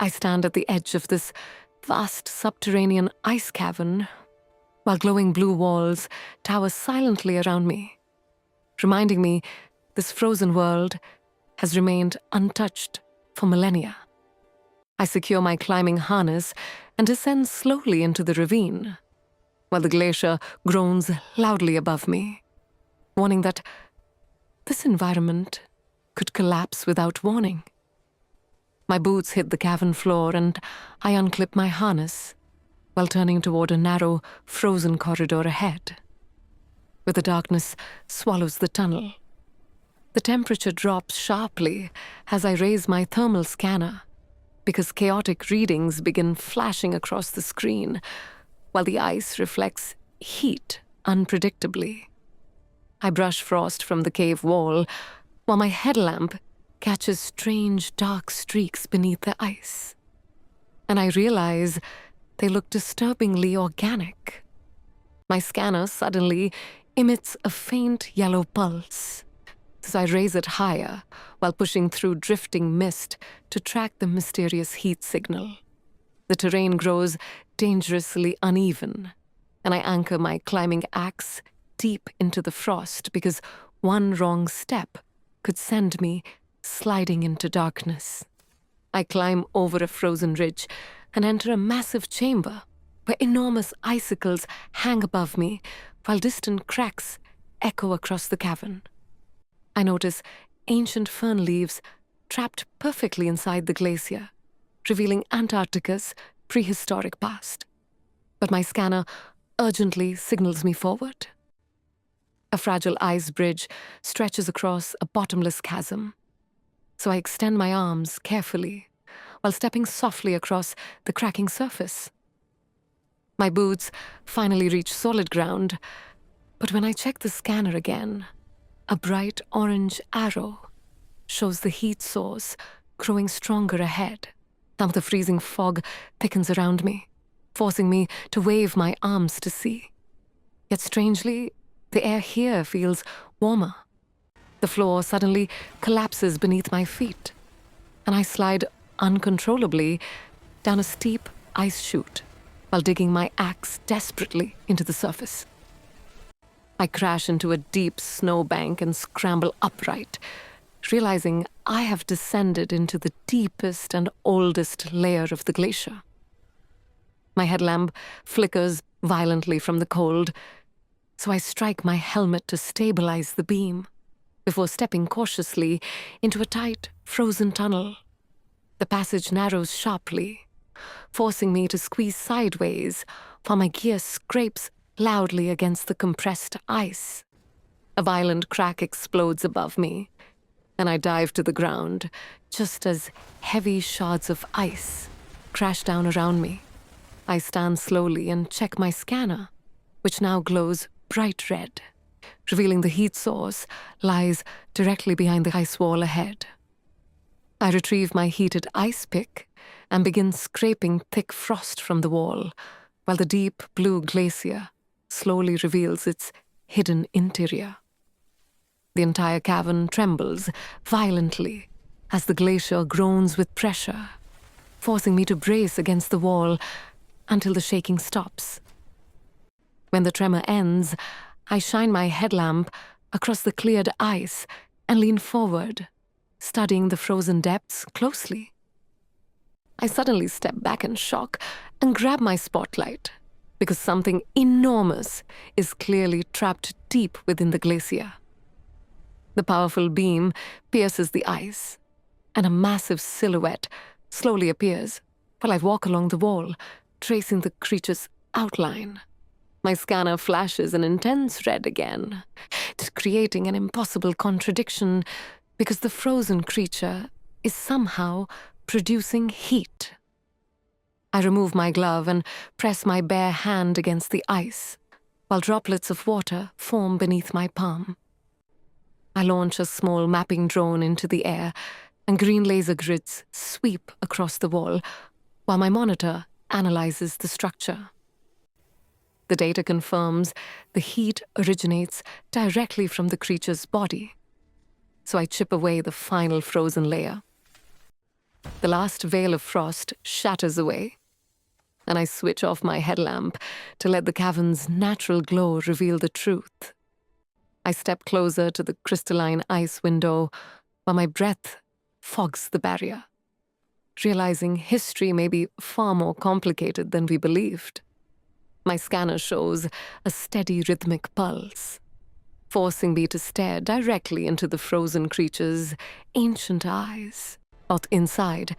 I stand at the edge of this vast subterranean ice cavern, while glowing blue walls tower silently around me, reminding me this frozen world has remained untouched for millennia. I secure my climbing harness and descend slowly into the ravine, while the glacier groans loudly above me, warning that this environment could collapse without warning. My boots hit the cavern floor and I unclip my harness while turning toward a narrow, frozen corridor ahead, where the darkness swallows the tunnel. The temperature drops sharply as I raise my thermal scanner because chaotic readings begin flashing across the screen while the ice reflects heat unpredictably. I brush frost from the cave wall while my headlamp catches strange dark streaks beneath the ice. And I realize they look disturbingly organic. My scanner suddenly emits a faint yellow pulse as I raise it higher while pushing through drifting mist to track the mysterious heat signal. The terrain grows dangerously uneven, and I anchor my climbing axe deep into the frost because one wrong step could send me sliding into darkness. I climb over a frozen ridge and enter a massive chamber where enormous icicles hang above me while distant cracks echo across the cavern. I notice ancient fern leaves trapped perfectly inside the glacier, revealing Antarctica's prehistoric past. But my scanner urgently signals me forward. A fragile ice bridge stretches across a bottomless chasm, so I extend my arms carefully while stepping softly across the cracking surface. My boots finally reach solid ground, but when I check the scanner again, a bright orange arrow shows the heat source growing stronger ahead. Now the freezing fog thickens around me, forcing me to wave my arms to see. Yet strangely, the air here feels warmer. The floor suddenly collapses beneath my feet, and I slide uncontrollably down a steep ice chute while digging my axe desperately into the surface. I crash into a deep snowbank and scramble upright, realizing I have descended into the deepest and oldest layer of the glacier. My headlamp flickers violently from the cold, so I strike my helmet to stabilize the beam before stepping cautiously into a tight, frozen tunnel. The passage narrows sharply, forcing me to squeeze sideways while my gear scrapes loudly against the compressed ice. A violent crack explodes above me, and I dive to the ground just as heavy shards of ice crash down around me. I stand slowly and check my scanner, which now glows bright red, revealing the heat source lies directly behind the ice wall ahead. I retrieve my heated ice pick and begin scraping thick frost from the wall, while the deep blue glacier slowly reveals its hidden interior. The entire cavern trembles violently as the glacier groans with pressure, forcing me to brace against the wall until the shaking stops. When the tremor ends, I shine my headlamp across the cleared ice and lean forward, studying the frozen depths closely. I suddenly step back in shock and grab my spotlight because something enormous is clearly trapped deep within the glacier. The powerful beam pierces the ice, and a massive silhouette slowly appears while I walk along the wall, tracing the creature's outline. My scanner flashes an intense red again, creating an impossible contradiction because the frozen creature is somehow producing heat. I remove my glove and press my bare hand against the ice, while droplets of water form beneath my palm. I launch a small mapping drone into the air, and green laser grids sweep across the wall, while my monitor analyzes the structure. The data confirms the heat originates directly from the creature's body, so I chip away the final frozen layer. The last veil of frost shatters away, and I switch off my headlamp to let the cavern's natural glow reveal the truth. I step closer to the crystalline ice window while my breath fogs the barrier, realizing history may be far more complicated than we believed. My scanner shows a steady rhythmic pulse, forcing me to stare directly into the frozen creature's ancient eyes. Out inside,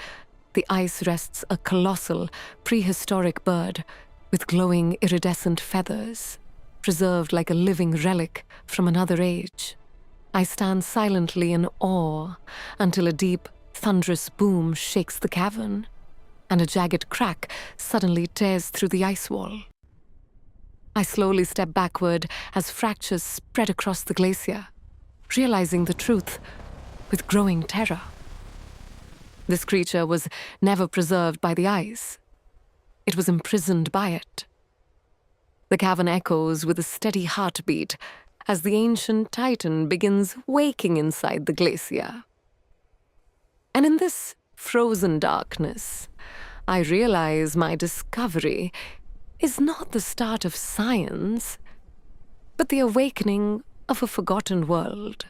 the ice rests a colossal, prehistoric bird with glowing iridescent feathers, preserved like a living relic from another age. I stand silently in awe until a deep, thunderous boom shakes the cavern, and a jagged crack suddenly tears through the ice wall. I slowly step backward as fractures spread across the glacier, realizing the truth with growing terror. This creature was never preserved by the ice. It was imprisoned by it. The cavern echoes with a steady heartbeat as the ancient titan begins waking inside the glacier. And in this frozen darkness, I realize my discovery is not the start of science, but the awakening of a forgotten world.